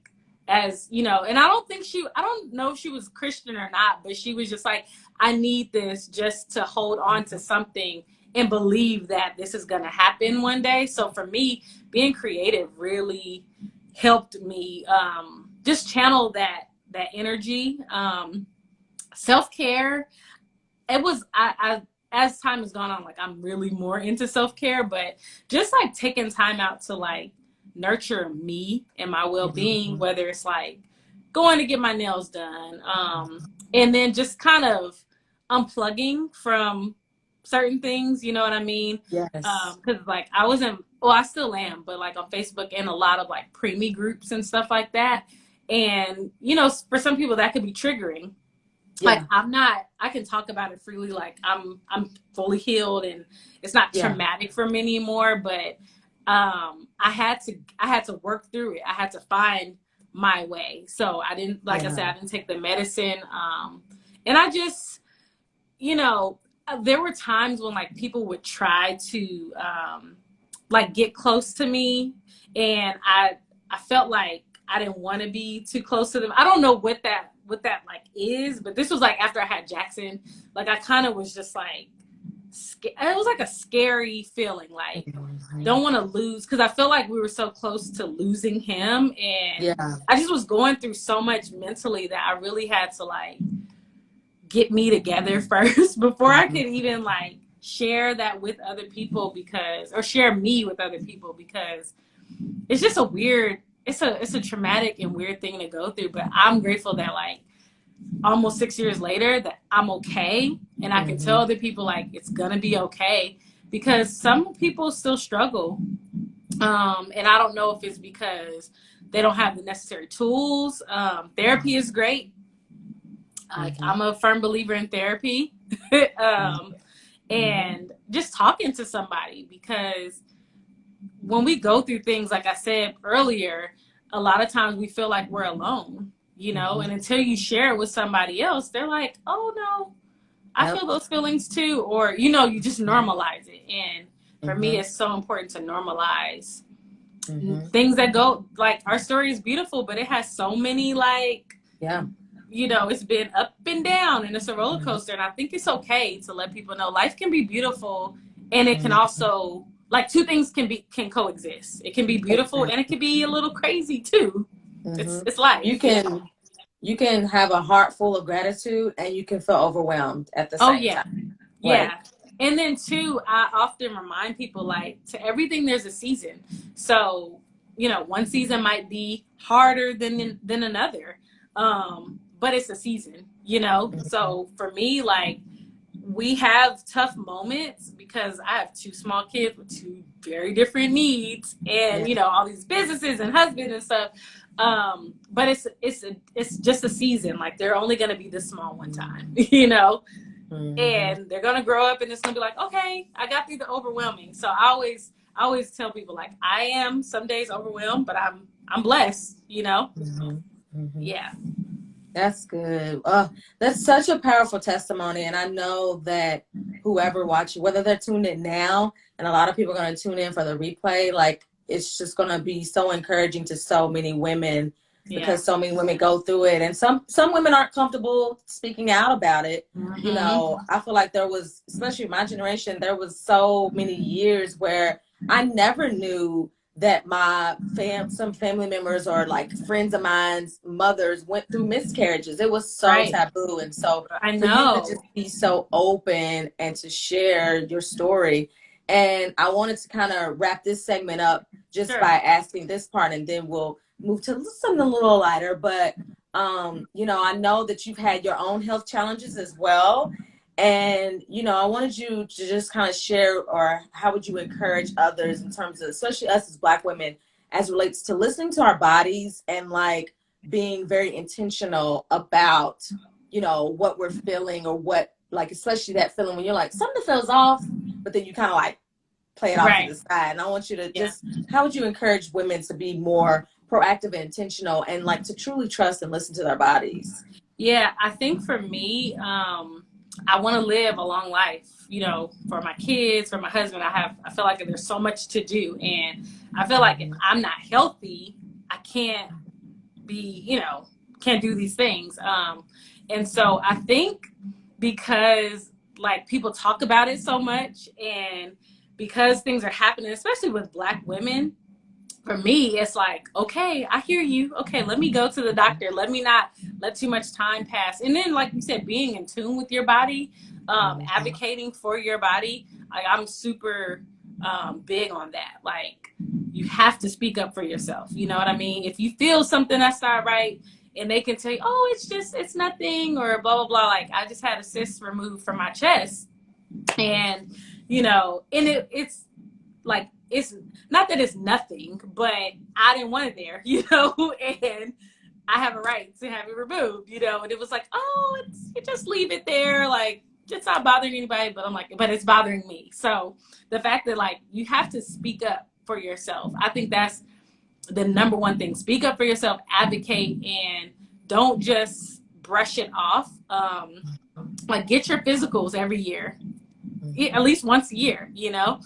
as you know. And I don't know if she was Christian or not, but she was just like, I need this just to hold on to something and believe that this is gonna happen one day. So for me, being creative really helped me just channel that energy. Self-care, it was, I as time has gone on, like I'm really more into self-care, but just like taking time out to like nurture me and my well-being, whether it's like going to get my nails done, and then just kind of unplugging from certain things, you know what I mean? Yes. Because like I wasn't, well, I still am, but like on Facebook and a lot of like preemie groups and stuff like that. And, you know, for some people that could be triggering. Yeah. Like I can talk about it freely. Like I'm fully healed and it's not traumatic for me anymore, but I had to work through it. I had to find my way. So I didn't, like I said, I didn't take the medicine. And I just, you know, there were times when like people would try to like get close to me, and I felt like I didn't want to be too close to them. I don't know what that like is, but this was like after I had Jackson. Like I kind of was just like, it was like a scary feeling, like don't want to lose, because I feel like we were so close to losing him, and I just was going through so much mentally that I really had to like get me together first before I could even like share that with other people, or share me with other people, because it's just it's a traumatic and weird thing to go through. But I'm grateful that like almost 6 years later that I'm okay, and I can tell other people like it's gonna be okay, because some people still struggle, and I don't know if it's because they don't have the necessary tools. Therapy is great. I'm a firm believer in therapy, and just talking to somebody, because when we go through things, like I said earlier, a lot of times we feel like we're alone, you know, and until you share it with somebody else, they're like, oh no, I feel those feelings too. Or, you know, you just normalize it. And for me, it's so important to normalize things that go, like our story is beautiful, but it has so many like, you know, it's been up and down, and it's a roller coaster. And I think it's okay to let people know life can be beautiful, and it can also like two things can coexist. It can be beautiful and it can be a little crazy too. It's life. You can have a heart full of gratitude and you can feel overwhelmed at the same time. Yeah. And then too, I often remind people, like, to everything there's a season. So, you know, one season might be harder than another. But it's a season, you know? So for me, like, we have tough moments because I have two small kids with two very different needs and, you know, all these businesses and husband and stuff. But it's just a season. Like, they're only going to be this small one time, you know? And they're going to grow up and it's going to be like, okay, I got through the overwhelming. So I always tell people, like, I am some days overwhelmed, but I'm blessed, you know? Yeah. That's good. That's such a powerful testimony. And I know that whoever watches, whether they're tuned in now, and a lot of people are going to tune in for the replay, like, it's just going to be so encouraging to so many women because so many women go through it. And some women aren't comfortable speaking out about it. You know, I feel like there was, especially my generation, there was so many years where I never knew that my some family members or like friends of mine's mothers went through miscarriages. It was so taboo. And so I know, for you to just be so open and to share your story. And I wanted to kind of wrap this segment up just by asking this part, and then we'll move to something a little lighter. But, you know, I know that you've had your own health challenges as well. And, you know, I wanted you to just kind of share, or how would you encourage others in terms of, especially us as Black women, as relates to listening to our bodies and like being very intentional about, you know, what we're feeling, or what, like, especially that feeling when you're like, something feels off, but then you kind of like play it off to the side. And I want you to just, how would you encourage women to be more proactive and intentional and like to truly trust and listen to their bodies? Yeah, I think for me, I want to live a long life, you know, for my kids, for my husband. I feel like there's so much to do. And I feel like if I'm not healthy, I can't be, you know, can't do these things. And so I think because like people talk about it so much, and because things are happening, especially with Black women, for me, it's like, okay, I hear you. Okay, let me go to the doctor. Let me not let too much time pass. And then, like you said, being in tune with your body, advocating for your body. I'm super big on that. Like, you have to speak up for yourself. You know what I mean? If you feel something that's not right, and they can tell you, oh, it's nothing, or blah, blah, blah. Like, I just had a cyst removed from my chest. And, you know, and it's like, it's not that it's nothing, but I didn't want it there, you know, and I have a right to have it removed, you know. And it was like, oh, you just leave it there, like, it's not bothering anybody. But I'm like, but it's bothering me. So the fact that, like, you have to speak up for yourself, I think that's the number one thing. Speak up for yourself, advocate, and don't just brush it off. Like, get your physicals every year, at least once a year, you know.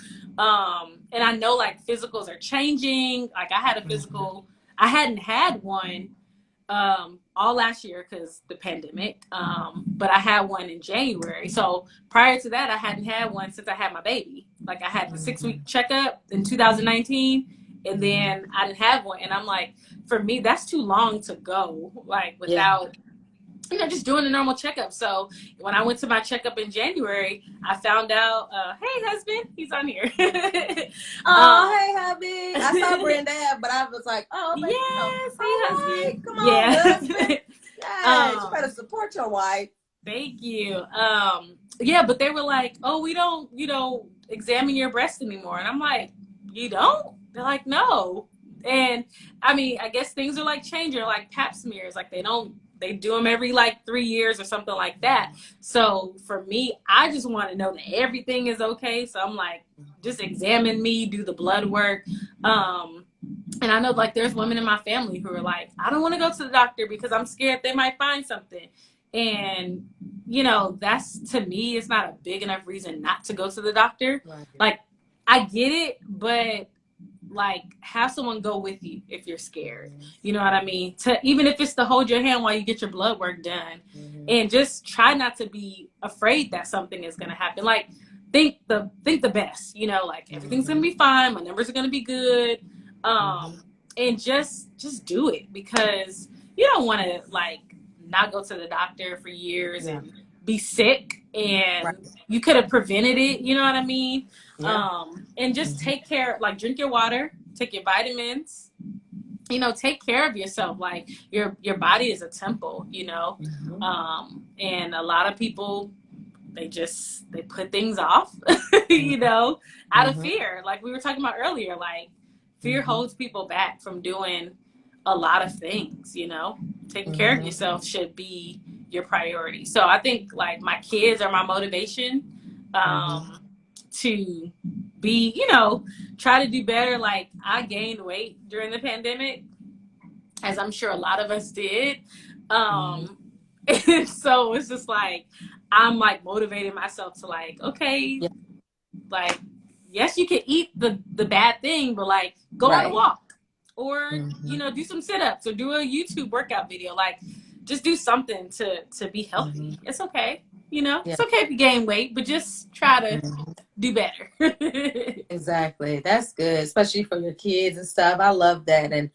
And I know, like, physicals are changing. Like, I had a physical, I hadn't had one all last year because the pandemic, but I had one in January. So prior to that, I hadn't had one since I had my baby. Like, I had the 6-week checkup in 2019, and then I didn't have one. And I'm like, for me, that's too long to go, like, without you know, just doing a normal checkup. So when I went to my checkup in January, I found out, hey, husband, he's on here. Oh, hey, hubby. I saw Brenda, but I was like, oh, baby, yes, hey, husband. Come on, husband. Yes, you better support your wife. Thank you. Yeah, but they were like, oh, we don't, you know, examine your breast anymore. And I'm like, you don't? They're like, no. And I mean, I guess things are like changing, like pap smears. Like, they do them every like 3 years or something like that. So for me, I just want to know that everything is okay. So I'm like, just examine me, do the blood work. And I know, like, there's women in my family who are like, I don't want to go to the doctor because I'm scared they might find something. And, you know, that's, to me, it's not a big enough reason not to go to the doctor. Right. Like, I get it, but like, have someone go with you if you're scared. You know what I mean? Even if it's to hold your hand while you get your blood work done. And just try not to be afraid that something is going to happen. Like, think the best, you know, like everything's gonna be fine, my numbers are gonna be good, and just do it, because you don't want to like not go to the doctor for years and be sick, and you could have prevented it, you know what I mean? And just take care, like drink your water, take your vitamins, you know, take care of yourself. Like your body is a temple, you know. And a lot of people, they put things off, you know, out of fear. Like we were talking about earlier, like fear holds people back from doing a lot of things, you know. Taking care of yourself should be your priority. So I think like my kids are my motivation to be, you know, try to do better. Like I gained weight during the pandemic, as I'm sure a lot of us did. And so it's just like, I'm like motivating myself to like, okay, like, yes, you can eat the bad thing, but like go on a walk, or, you know, do some sit-ups, or do a YouTube workout video. Like just do something to be healthy. It's okay. You know, it's okay if you gain weight, but just try to do better. Exactly. That's good, especially for your kids and stuff. I love that. And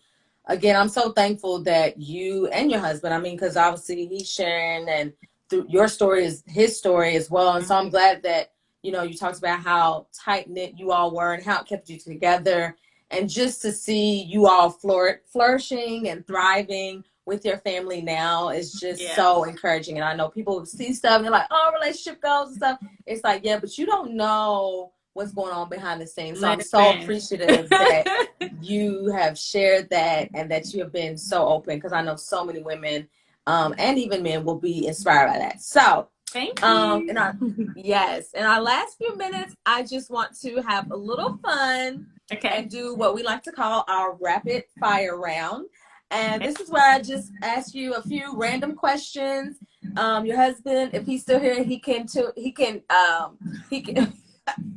again, I'm so thankful that you and your husband, I mean, because obviously he's sharing, and through your story is his story as well. And so I'm glad that, you know, you talked about how tight-knit you all were and how it kept you together. And just to see you all flourishing and thriving with your family now is just so encouraging. And I know people see stuff and they're like, oh, relationship goals and stuff. It's like, yeah, but you don't know what's going on behind the scenes. So I'm so appreciative that you have shared that, and that you have been so open, because I know so many women and even men will be inspired by that. So thank you. In our last few minutes, I just want to have a little fun and do what we like to call our rapid fire round. And this is where I just ask you a few random questions. Your husband, if he's still here, he can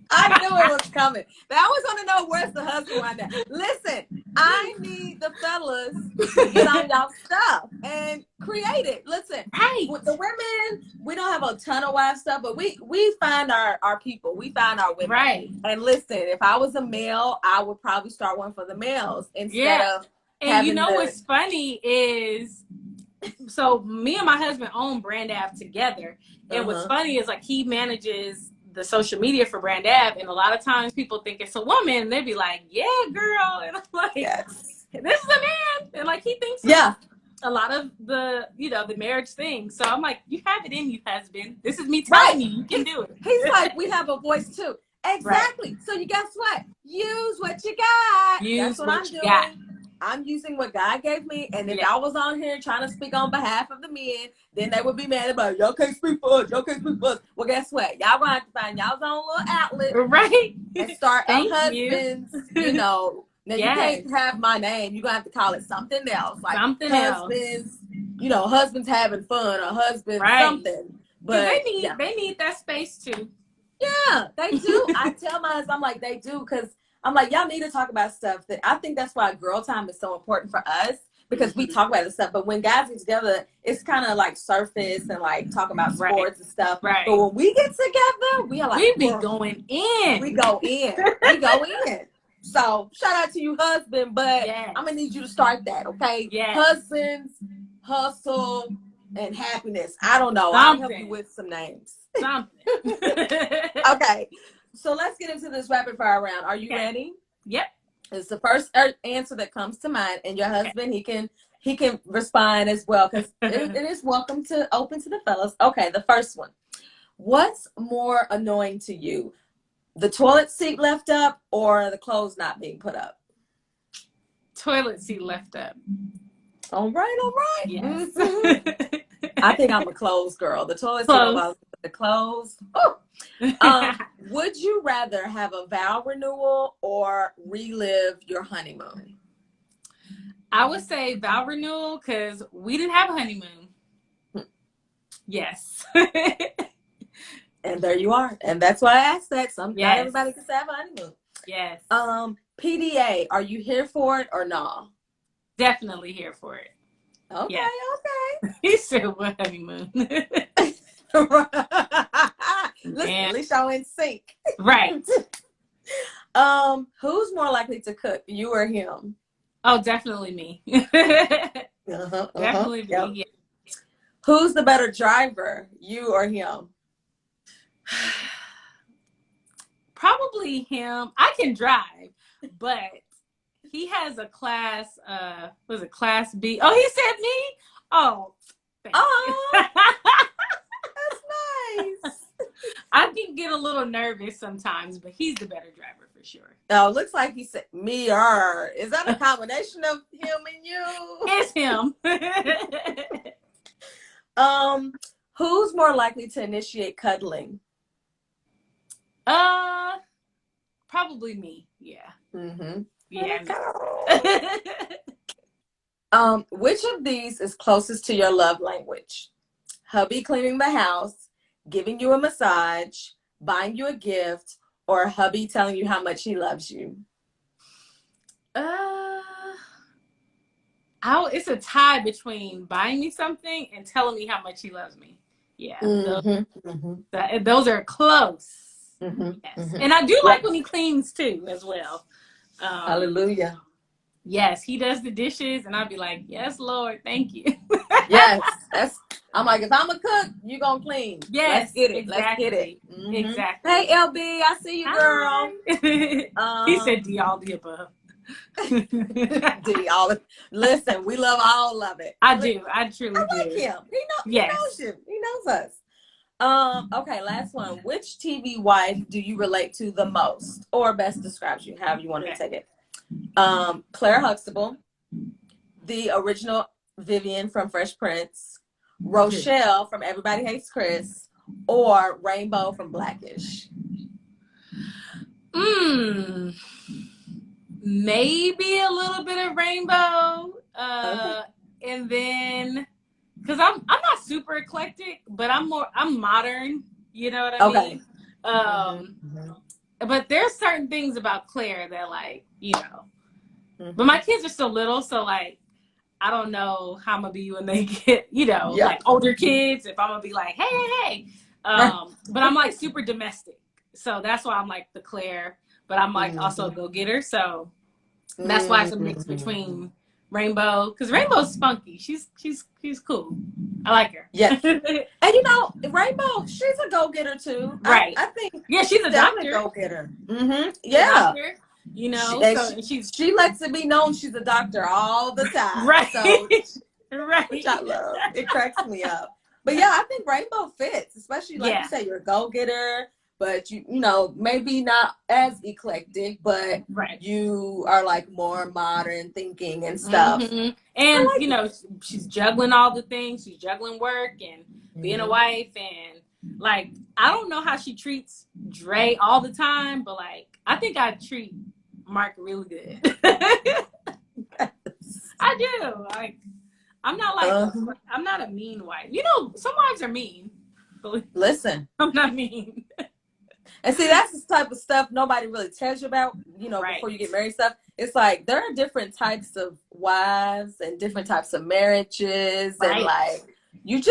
I knew it was coming. But I always want to know, where's the husband right now? Listen, I need the fellas to get on y'all stuff and create it. Listen, with the women, we don't have a ton of wife stuff, but we find our people. We find our women. Right. And listen, if I was a male, I would probably start one for the males instead of and you know what's funny is, so me and my husband own Brand Ave together. And what's funny is like he manages the social media for Brand Ave, and a lot of times people think it's a woman, and they'd be like, yeah, girl. And I'm like, this is a man. And like he thinks a lot of the, you know, the marriage thing. So I'm like, you have it in you, husband. This is me telling you can do it. He's like, we have a voice too. Exactly. So you guess what? Use what you got. Use That's what I'm doing. Got. I'm using what God gave me, and if y'all was on here trying to speak on behalf of the men, then they would be mad about, y'all can't speak for us, y'all can't speak for us. Well, guess what? Y'all gonna have to find y'all's own little outlet, and start a husband's, you know. Now you can't have my name. You're gonna have to call it something else, like husbands, you know, husbands having fun, or husband something. But they need that space too. Yeah, they do. I tell my husband, I'm like, they do, because I'm like, y'all need to talk about stuff. That I think that's why girl time is so important for us, because we talk about this stuff. But when guys get together, it's kind of like surface and like talk about sports and stuff. But when we get together, we are like, we be going in. We go in. We go in. So shout out to you, husband. But I'm gonna need you to start that, okay? Husbands, hustle, and happiness. I don't know. I'll help you with some names. Something. Okay. So let's get into this rapid fire round. Are you ready? Yep. It's the first answer that comes to mind, and your husband, he can respond as well, because it is open to the fellas. Okay, the first one. What's more annoying to you, the toilet seat left up or the clothes not being put up? Toilet seat left up. All right. Yes. I think I'm a clothes girl. The toilet seat, the clothes. Oh. Would you rather have a vow renewal or relive your honeymoon? I would say vow renewal, because we didn't have a honeymoon. Yes. And there you are. And that's why I asked that. Not everybody can have a honeymoon. Yes. PDA, are you here for it or no? Definitely here for it. Okay, okay. He said, what honeymoon? Listen, And at least y'all in sync. right. Who's more likely to cook, you or him? Oh, definitely me. Definitely me. Yep. Yeah. Who's the better driver, you or him? Probably him. I can drive, but he has a class, was it class B? Oh, he said me? Oh, thank you. That's nice. I can get a little nervous sometimes, but he's the better driver for sure. Oh, looks like he said me or. Is that a combination of him and you? It's him. Who's more likely to initiate cuddling? Probably me. Yeah. Mm-hmm. Yeah. Which of these is closest to your love language? Hubby cleaning the house, giving you a massage, buying you a gift, or hubby telling you how much he loves you? It's a tie between buying me something and telling me how much he loves me. Yeah. Those are close. Yes. And I do like when he cleans too, as well. Hallelujah. Yes, he does the dishes, and I'll be like, "Yes, Lord, thank you." Yes, I'm like, if I'm a cook, you gonna clean. Yes, let's get it. Exactly. Let's get it. Exactly. Hey, LB, I see you, girl. He said, "All the above." Listen, we love all of it. I do. I truly do. I like him. He knows you. He knows us. Okay, last one. Which TV wife do you relate to the most, or best describes you, however you want to take it? Claire Huxtable, the original Vivian from Fresh Prince, Rochelle from Everybody Hates Chris, or Rainbow from Blackish? Maybe a little bit of Rainbow. And then, because I'm not super eclectic, but I'm modern. You know what I mean? But there's certain things about Claire that, like, you know. But my kids are still little, so like, I don't know how I'm gonna be when they get, you know, like older kids. If I'm gonna be like, hey. But I'm like super domestic, so that's why I'm like the Claire. But I'm like also a go-getter, so that's why it's a mix between Rainbow, because Rainbow's spunky. She's cool. I like her. Yeah. And you know, Rainbow, she's a go-getter too. Right. I think. Yeah, she's a doctor. Go-getter. Yeah. You know, she lets it be known she's a doctor all the time. Right. So, right. Which I love. It cracks me up. But yeah, I think Rainbow fits, especially like you say, you're a go-getter, but you know, maybe not as eclectic, but you are like more modern thinking and stuff. And like you know, she's juggling all the things. She's juggling work and being a wife, and like, I don't know how she treats Dre all the time, but like, I think I treat Mark really good. I do. Like, I'm not like I'm not a mean wife. You know, some wives are mean. But listen, I'm not mean. And see, that's the type of stuff nobody really tells you about, you know, before you get married stuff. It's like, there are different types of wives and different types of marriages. And like, you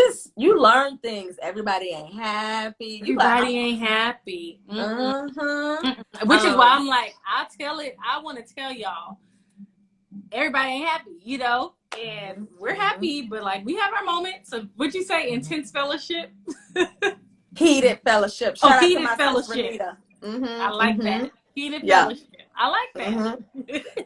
learn things. Everybody ain't happy. Everybody ain't happy. Which is why I'm like, I want to tell y'all, everybody ain't happy, you know, and we're happy, but like, we have our moments of, what'd you say, intense fellowship? Heated fellowship. Shout out heated to my fellowship. I like that. Heated fellowship. I like that.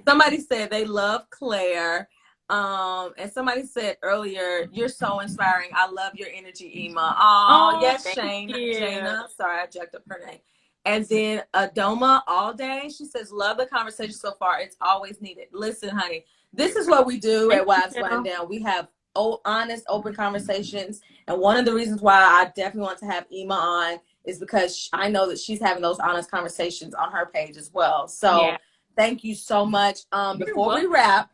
Somebody said they love Claire. And somebody said earlier, you're so inspiring. I love your energy, Ema. Oh yes, Shayna. Sorry, I jacked up her name. And then Adoma all day. She says, love the conversation so far. It's always needed. Listen, honey, this is what we do at Wives Wind Down. We have honest, open conversations. And one of the reasons why I definitely want to have Ema on is because I know that she's having those honest conversations on her page as well. So thank you so much. Before we wrap,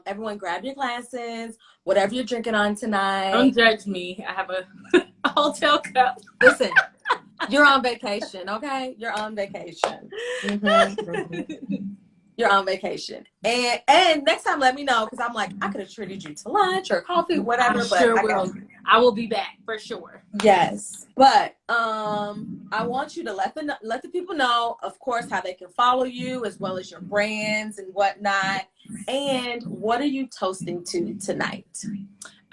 everyone grab your glasses, whatever you're drinking on tonight. Don't judge me. I have a hotel cup. Listen, you're on vacation, okay? You're on vacation. You're on vacation. And next time, let me know, because I'm like, I could have treated you to lunch or coffee, whatever. I'm but sure I will. I will be back for sure. Yes, but I want you to let the people know, of course, how they can follow you as well as your brands and whatnot. And what are you toasting to tonight?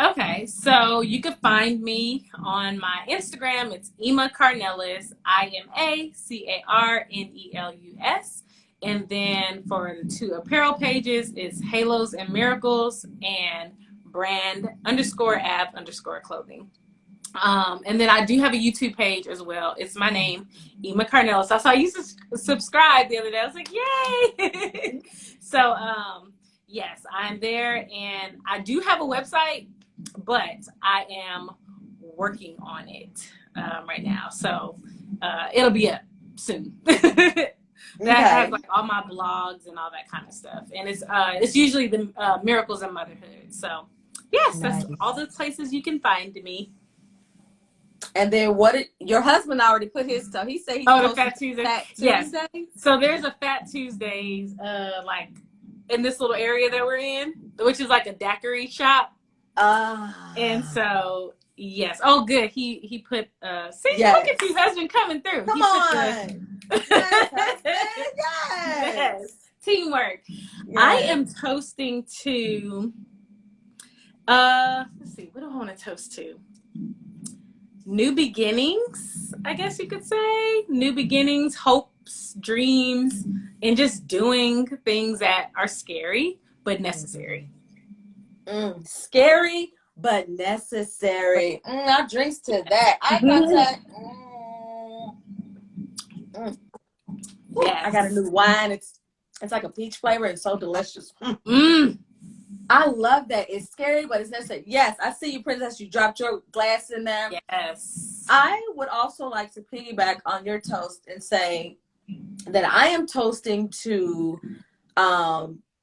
Okay, so you can find me on my Instagram. It's 𝘰𝘒 Carnelus, 𝘰𝑒𝐿𝑢𝑠. And then for the 2 apparel pages, it's Halos and Miracles and brand_ab_clothing. And then I do have a YouTube page as well. It's my name, 𝘰𝘒 Carnelus. I saw you subscribe the other day. I was like, yay! So, yes, I'm there. And I do have a website, but I am working on it right now. So it'll be up soon. That has like all my blogs and all that kind of stuff. And it's usually the Miracles and Motherhood. So yes, nice. That's all the places you can find me. And then your husband already put his stuff. He said he's the Fat Tuesday. Yes. So there's a Fat Tuesdays like in this little area that we're in, which is like a daiquiri shop. And so yes. Oh good. He put see, yes. Look at you, husband coming through. Come on. Yes. Teamwork. Yes. I am toasting to let's see, what do I want to toast to? New beginnings, I guess you could say. New beginnings, hopes, dreams, and just doing things that are scary but necessary. Scary but necessary. I drinks to that. I got that. Yes. I got a new wine. It's like a peach flavor. It's so delicious. I love that. It's scary, but it's necessary. Yes, I see you, Princess. You dropped your glass in there. Yes. I would also like to piggyback on your toast and say that I am toasting to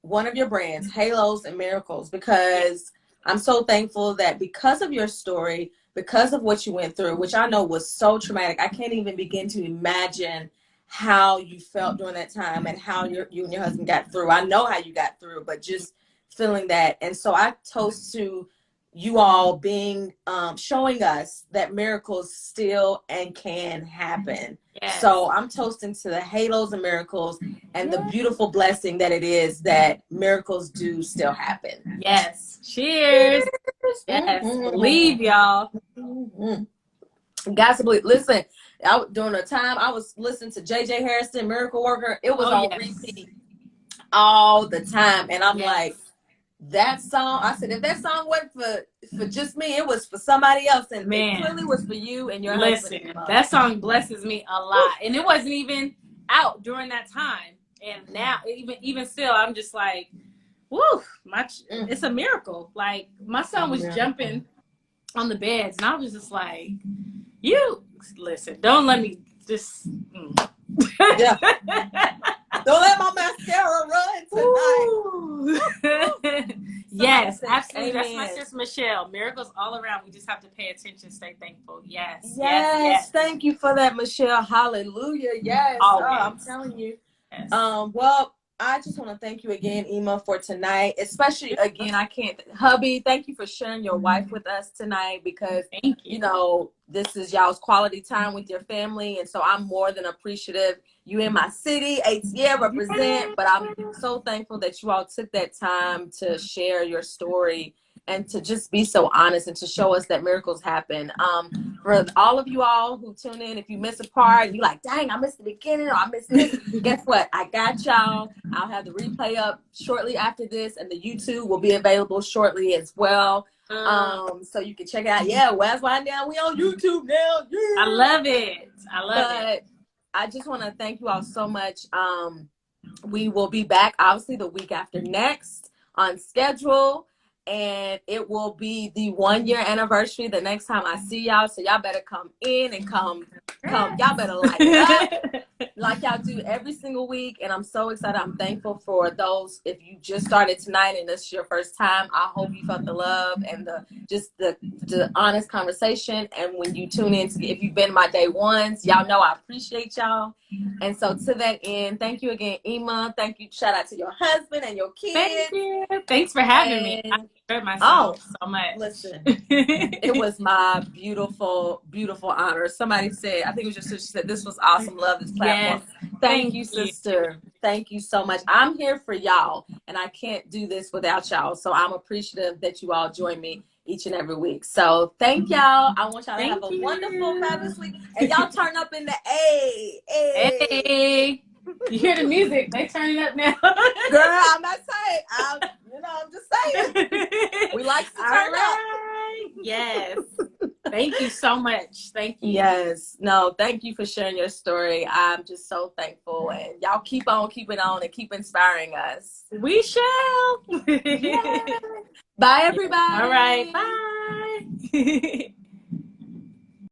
one of your brands, Halos and Miracles, because I'm so thankful that because of your story, because of what you went through, which I know was so traumatic, I can't even begin to imagine how you felt during that time and how you and your husband got through. I know how you got through, but just feeling that. And so I toast to you all being showing us that miracles still and can happen. Yes. So I'm toasting to the Halos and Miracles and the beautiful blessing that it is that miracles do still happen. Yes. Cheers. Yes. Believe, y'all. Guys, believe. Listen, during the time I was listening to J.J. Harrison, Miracle Worker, it was on repeat all the time. And I'm like, that song, I said, if that song wasn't for just me, it was for somebody else. And it clearly was for you and your husband. Listen, that song blesses me a lot. And it wasn't even out during that time. And now, even still, I'm just like, woo, it's a miracle. Like, my son was jumping on the beds. And I was just like, listen, don't let me just... Yeah. Don't let my mascara run tonight. Yes, absolutely. Amen. That's my sister Michelle. Miracles all around. We just have to pay attention, stay thankful. Yes. Thank you for that, Michelle. Hallelujah. Yes. I'm telling you. Yes. Well, I just want to thank you again, 𝘰𝘒, for tonight. Especially, again, hubby, thank you for sharing your wife with us tonight, because, you know, this is y'all's quality time with your family. And so I'm more than appreciative. You in my city, ATL represent, but I'm so thankful that you all took that time to share your story and to just be so honest and to show us that miracles happen. For all of you all who tune in, if you miss a part, you like, dang, I missed the beginning or I missed this. Guess what? I got y'all. I'll have the replay up shortly after this, and the YouTube will be available shortly as well. So you can check it out. Yeah, Waz Wind Down. We on YouTube now. Yeah. I love it. But I just want to thank you all so much. We will be back, obviously, the week after next on schedule. And it will be the 1-year anniversary the next time I see y'all. So y'all better come in and come. Y'all better light it up like y'all do every single week. And I'm so excited. I'm thankful for those. If you just started tonight and this is your first time, I hope you felt the love and the honest conversation. And when you tune in, if you've been my day ones, y'all know I appreciate y'all. And so to that end, thank you again, 𝘰𝘒. Thank you. Shout out to your husband and your kids. Thank you. Thanks for having me. enjoyed myself Oh, so much. listen, it was my beautiful, beautiful honor. Somebody said, I think it was just, she said, this was awesome. Love this platform. Yes. Thank you, sister. Thank you so much. I'm here for y'all, and I can't do this without y'all. So I'm appreciative that you all join me each and every week. So thank y'all. I want y'all to have a wonderful, fabulous week. And y'all turn up in the A. Hey. You hear the music? They turning up now. Girl, I'm not saying. I'm just saying. We like to turn up. Yes. Thank you so much. Thank you. Yes. No, thank you for sharing your story. I'm just so thankful. And y'all keep on keeping on and keep inspiring us. We shall. Bye, everybody. All right. Bye.